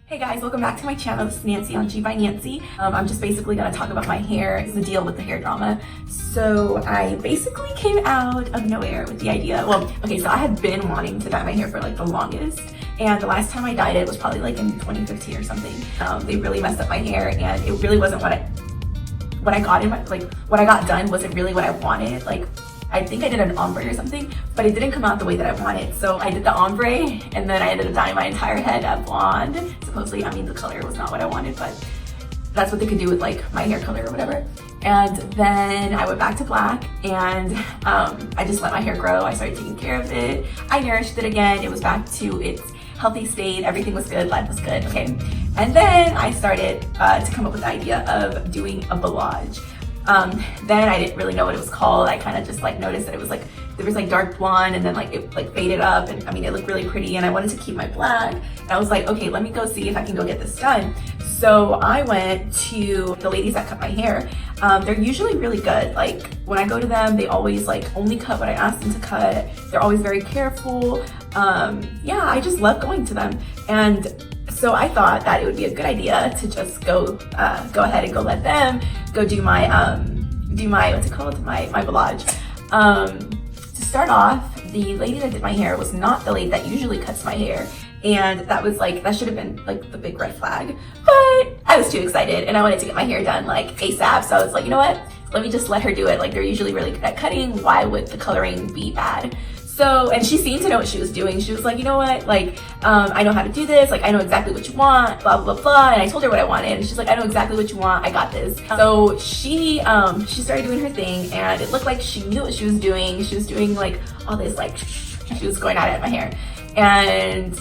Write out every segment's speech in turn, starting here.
Hey guys, welcome back to my channel. This is Nancy on G by Nancy. I'm just basically going to talk about my hair. It's the deal with the hair drama. So I basically came out of nowhere with the idea. Well, okay, so I had been wanting to dye my hair for like the longest. And the last time I dyed it was probably like in 2015 or something. They really messed up my hair and it really wasn't what I got done wasn't really what I wanted. Like, I think I did an ombre or something, but it didn't come out the way that I wanted. So I did the ombre and then I ended up dyeing my entire head blonde. Supposedly, I mean, the color was not what I wanted, but that's what they could do with like my hair color or whatever. And then I went back to black and I just let my hair grow. I started taking care of it. I nourished it again. It was back to its healthy state. Everything was good. Life was good. Okay. And then I started to come up with the idea of doing a balayage. Then I didn't really know what it was called. I kind of just like noticed that it was like, there was like dark blonde and then like it like faded up and I mean, it looked really pretty and I wanted to keep my black. And I was like, okay, let me go see if I can go get this done. So I went to the ladies that cut my hair. They're usually really good. Like when I go to them, they always like only cut what I asked them to cut. They're always very careful. Yeah, I just love going to them. And so I thought that it would be a good idea to just go ahead and go let them go do my what's it called, my balayage. To start off, the lady that did my hair was not the lady that usually cuts my hair, and that was like, that should have been like the big red flag. But I was too excited and I wanted to get my hair done like ASAP, so I was like, you know what? Let me just let her do it. Like they're usually really good at cutting. Why would the coloring be bad? So, and she seemed to know what she was doing. She was like, you know what, like, I know how to do this. Like, I know exactly what you want, blah, blah, blah. And I told her what I wanted. And she's like, I know exactly what you want. I got this. So she started doing her thing and it looked like she knew what she was doing. She was doing like all this, like, she was going at it at my hair. And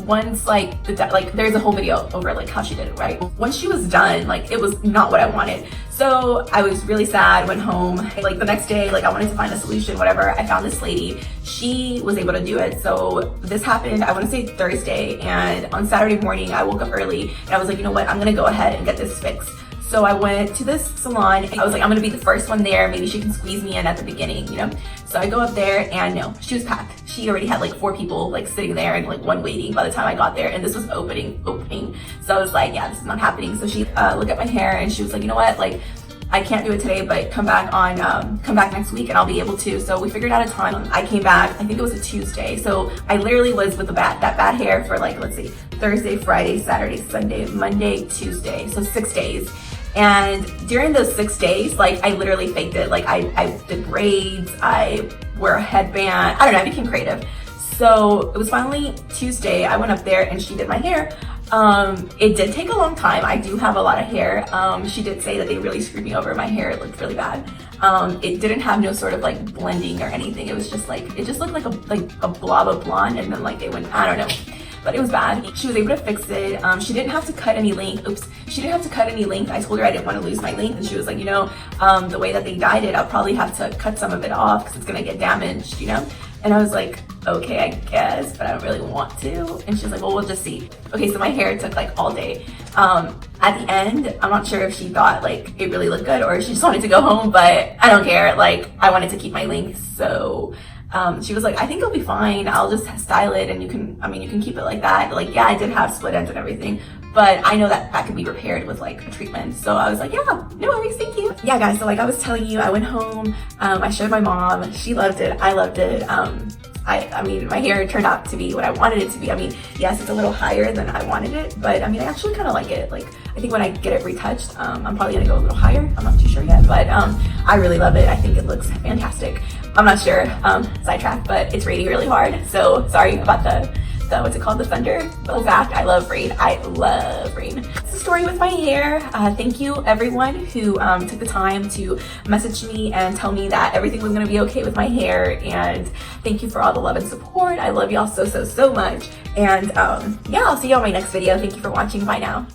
once like, there's a whole video over like how she did it, right? Once she was done, like it was not what I wanted. So I was really sad, went home. Like the next day, like I wanted to find a solution, whatever. I found this lady, she was able to do it. So this happened, I wanna say Thursday, and on Saturday morning, I woke up early and I was like, you know what, I'm gonna go ahead and get this fixed. So I went to this salon and I was like, I'm gonna be the first one there. Maybe she can squeeze me in at the beginning, you know? So I go up there and no, she was packed. She already had like 4 people like sitting there and like 1 waiting by the time I got there, and this was opening. So I was like, yeah, this is not happening. So she looked at my hair and she was like, you know what? Like, I can't do it today, but come back next week and I'll be able to. So we figured out a time. I came back, I think it was a Tuesday. So I literally was with that bad hair for like, let's see, Thursday, Friday, Saturday, Sunday, Monday, Tuesday. So 6 days. And during those 6 days, like I literally faked it. Like I did braids, I wore a headband. I don't know, I became creative. So it was finally Tuesday. I went up there and she did my hair. It did take a long time. I do have a lot of hair. She did say that they really screwed me over. My hair, it looked really bad. It didn't have no sort of like blending or anything. It was just like, it just looked like a blob of blonde and then like they went, I don't know. But it was bad. She was able to fix it. She didn't have to cut any length. Oops. She didn't have to cut any length. I told her I didn't want to lose my length and she was like, you know, the way that they dyed it, I'll probably have to cut some of it off because it's gonna get damaged, you know? And I was like, okay, I guess, but I don't really want to. And she's like, well, we'll just see. Okay, so my hair took like all day. At the end, I'm not sure if she thought like it really looked good or if she just wanted to go home, but I don't care. Like I wanted to keep my length, so she was like, I think it'll be fine. I'll just style it and you can keep it like that. Like, yeah, I did have split ends and everything, but I know that could be repaired with like a treatment. So I was like, yeah, no worries, thank you. Yeah, guys, so like I was telling you, I went home, I showed my mom, she loved it, I loved it. I mean, my hair turned out to be what I wanted it to be. I mean, yes, it's a little higher than I wanted it, but I mean, I actually kind of like it. Like, I think when I get it retouched, I'm probably gonna go a little higher. I'm not too sure yet, but I really love it. I think it looks fantastic. I'm not sure, sidetrack, but it's raining really hard. So sorry about the what's it called, the thunder. But in fact, I love rain. I love rain. That's the story with my hair. Thank you everyone who took the time to message me and tell me that everything was gonna be okay with my hair. And thank you for all the love and support. I love y'all so much. And yeah, I'll see you on my next video. Thank you for watching. Bye now.